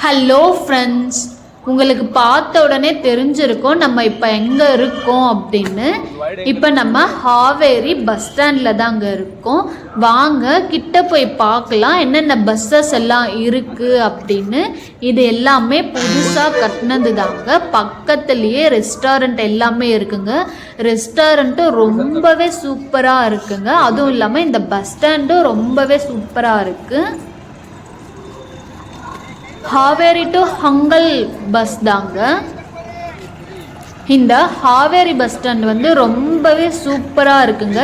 Hello friends, உங்களுக்கு பார்த்த உடனே தெரிஞ்சிருக்கும் நம்ம இப்போ எங்கே இருக்கோம் அப்படின்னு. இப்போ நம்ம ஹாவேரி பஸ் ஸ்டாண்டில் தாங்க இருக்கோம். வாங்க கிட்ட போய் பார்க்கலாம் என்னென்ன பஸ்ஸஸ் எல்லாம் இருக்குது அப்படின்னு. இது எல்லாமே புதுசாக கட்டினது தாங்க. பக்கத்துலேயே ரெஸ்டாரண்ட் எல்லாமே இருக்குங்க. ரெஸ்டாரண்ட்டும் ரொம்பவே சூப்பராக இருக்குங்க. அதுவும் இல்லாமல் இந்த பஸ் ஸ்டாண்டும் ரொம்பவே சூப்பராக இருக்குது. ஹாவேரி டு ஹங்கல் பஸ் தாங்க. இந்த ஹாவேரி பஸ் ஸ்டாண்ட் வந்து ரொம்பவே சூப்பராக இருக்குங்க.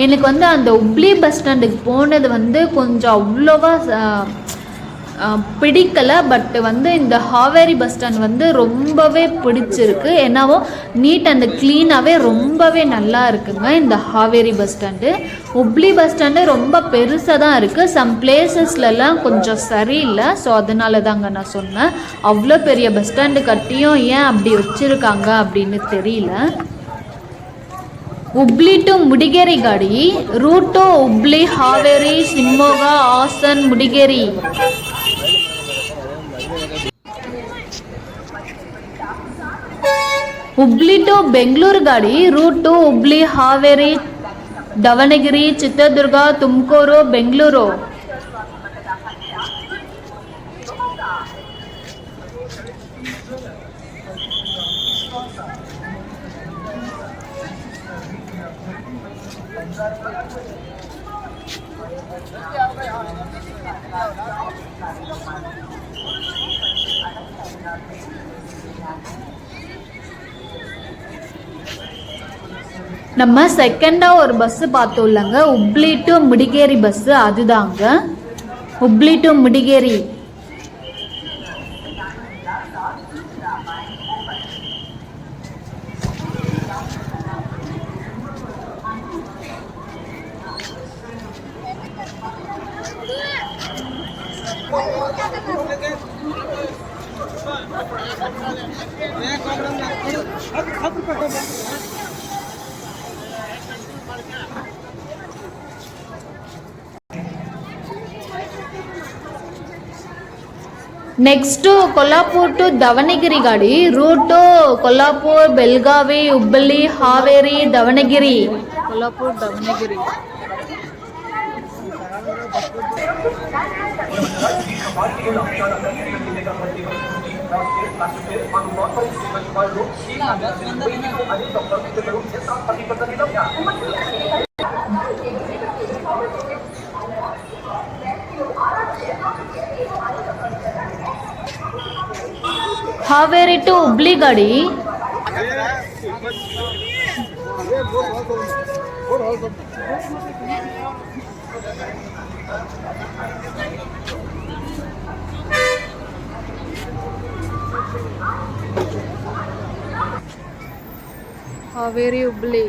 எனக்கு வந்து அந்த உப்ளி பஸ் ஸ்டாண்டுக்கு போனது வந்து கொஞ்சம் அவ்வளோவா பிடிக்கலை. பட் வந்து இந்த ஹாவேரி பஸ் ஸ்டாண்ட் வந்து ரொம்பவே பிடிச்சிருக்கு. ஏன்னாவோ நீட் அண்ட் க்ளீனாகவே ரொம்பவே நல்லா இருக்குங்க இந்த Haveri bus stand. Hubli bus stand ரொம்ப பெருசாக தான் இருக்குது. சம் பிளேசஸ்லலாம் கொஞ்சம் சரியில்லை. ஸோ அதனால தாங்க நான் சொன்னேன். அவ்வளோ பெரிய பஸ் ஸ்டாண்டு கட்டியும் ஏன் அப்படி வச்சுருக்காங்க அப்படின்னு தெரியல. ಹುಬ್ಳಿ ಟು ಮುಡಿಗೇರಿ ಗಾಡಿ ರೂಟು ಹುಬ್ಳಿ ಹಾವೇರಿ ಶಿವಮೊಗ್ಗ ಹಾಸನ್ ಮುಡಿಗೇರಿ. ಹುಬ್ಳಿ ಟು ಬೆಂಗಳೂರು ಗಾಡಿ ರೂಟು ಹುಬ್ಳಿ ಹಾವೇರಿ ದಾವಣಗೆರೆ ಚಿತ್ರದುರ್ಗ ತುಮಕೂರು ಬೆಂಗಳೂರು. நம்ம செகண்டாக ஒரு பஸ்ஸு பார்த்தோம் இல்லைங்க, ಹುಬ್ಳಿ டு ಮುಡಿಗೇರಿ பஸ்ஸு. அதுதாங்க Hubli to Mudigere. Next Kolhapur to Davanagere ಗಾಡಿ ರೂಟು ಕೊಲ್ಲಾಪುರ್ ಬೆಳಗಾವಿ ಹುಬ್ಬಳ್ಳಿ ಹಾವೇರಿ ದಾವಣಗೆರೆ. ಕೊಲ್ಲಾಪುರ್ ದಾವಣಗೆರೆ. ಹಾವೇರಿ ಟು ಹುಬ್ಳಿ ಗಾಡಿ Haveri Hubli.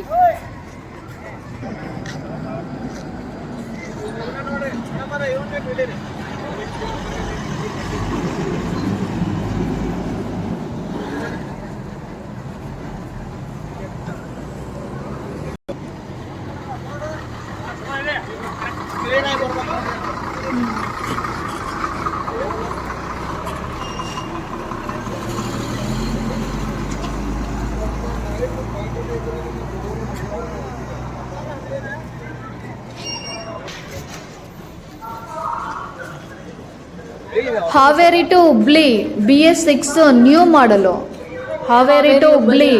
Haveri to Hubli BS6 new ಮಾಡಲು. ಹಾವೇರಿ ಟು ಹುಬ್ಳಿ.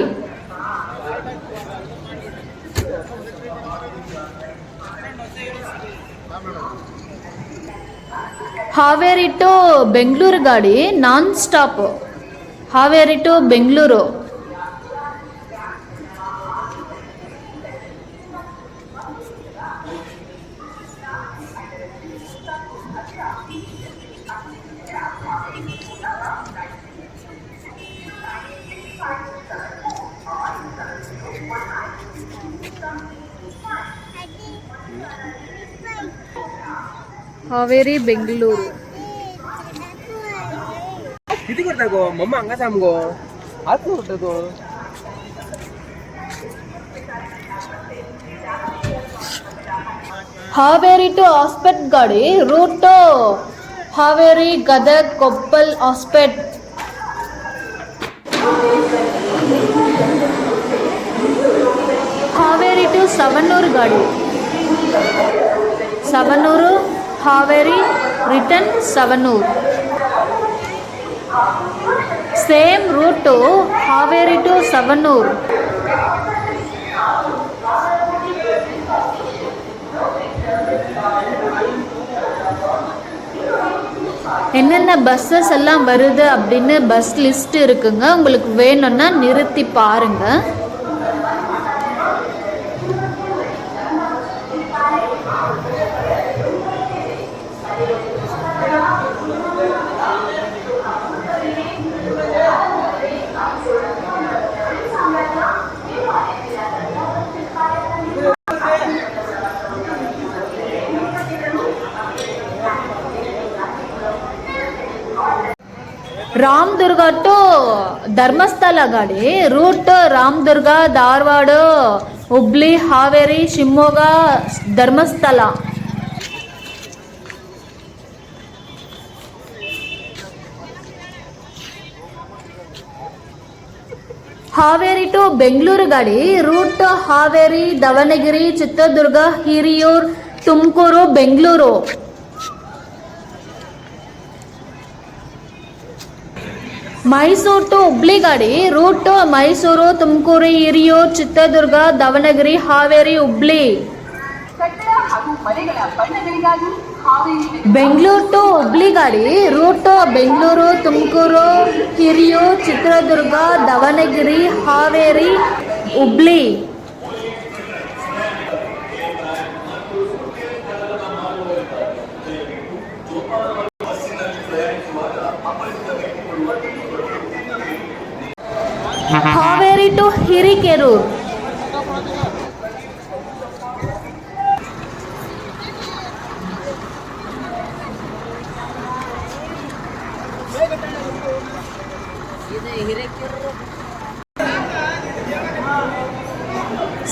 ಹಾವೇರಿ ಟು ಬೆಂಗಳೂರು ಗಾಡಿ non stop. Haveri to Bengaluru. Haveri Bengaluru. किती करता गो मम्मा अंगा साम गो हात करता गो. ಹಾವೇರಿ ಟು ಹಾಸ್ಪೆಟ್ ಗಾಡಿ ರೂಟು ಹಾವೇರಿ ಗದಗ್ ಕೊಪ್ಪಲ್ ಹಾಸ್ಪೆಟ್ ಹಾವೇರಿ ಟು ಸವಣೂರು ಗಾಡಿ Savanur Haveri return Savanur same route Haveri to Savanur என்னென்ன பஸ்ஸஸ் எல்லாம் வருது அப்படின்னு பஸ் லிஸ்ட் இருக்குங்க. உங்களுக்கு வேணும்னா நிறுத்தி பாருங்க. ರಾಮದುರ್ಗ ಟು ಧರ್ಮಸ್ಥಳ ಗಾಡಿ ರೂಟ್ ರಾಮದುರ್ಗ ಧಾರವಾಡ ಹುಬ್ಳಿ ಹಾವೇರಿ ಶಿವಮೊಗ್ಗ ಧರ್ಮಸ್ಥಳ ಹಾವೇರಿ ಟು ಬೆಂಗಳೂರು ಗಾಡಿ ರೂಟ್ ಹಾವೇರಿ ದಾವಣಗೆರೆ ಚಿತ್ರದುರ್ಗ ಹಿರಿಯೂರು ತುಮಕೂರು ಬೆಂಗಳೂರು ಮೈಸೂರು ಟು ಹುಬ್ಳಿ ಗಾಡಿ ರೂಟ್ ಮೈಸೂರು ತುಮಕೂರು ಹಿರಿಯೂರು ಚಿತ್ರದುರ್ಗ ದಾವಣಗೆರೆ ಹಾವೇರಿ ಹುಬ್ಳಿ ಬೆಂಗಳೂರು ಟು ಹುಬ್ಳಿ ಗಾಡಿ route Bengaluru Tumakuru Hiriyur Chitradurga Davanagere Haveri Hubli Haveri to Hirekerur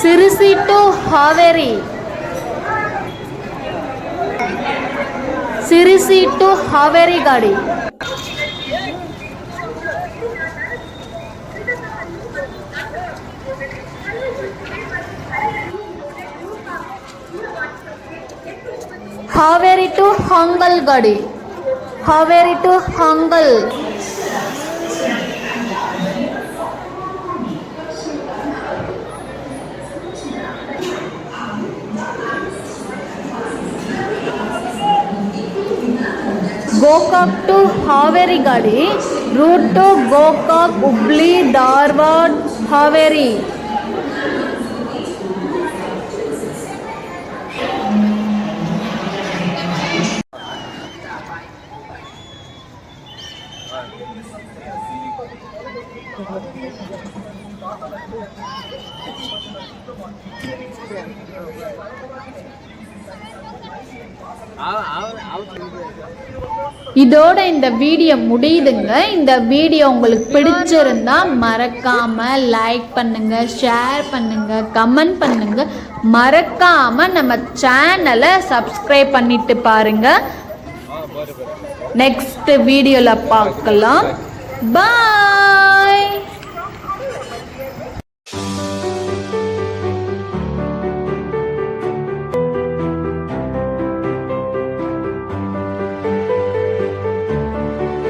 Sirsi to Haveri Sirsi to Haveri ಗಾಡಿ ಹಾವೇರಿ ಟು ಹಾಂಗಲ್ ಗಾಡಿ ಹಾವೇರಿ ಟು ಹಾಂಗಲ್ ಗೋಕಾಕ್ ಟು ಹಾವೇರಿ ಗಾಡಿ ರೂಟ್ ಟು ಗೋಕಾಕ್ ಹುಬ್ಳಿ ಧಾರವಾಡ ಹಾವೇರಿ இதோட இந்த வீடியோ முடியுதுங்க. இந்த வீடியோ உங்களுக்கு பிடிச்சிருந்தா மறக்காம லைக் பண்ணுங்க, ஷேர் பண்ணுங்க, கமெண்ட் பண்ணுங்க. மறக்காம நம்ம சேனலை சப்ஸ்கிரைப் பண்ணிட்டு பாருங்க. நெக்ஸ்ட் வீடியோல பார்க்கலாம். பாய்.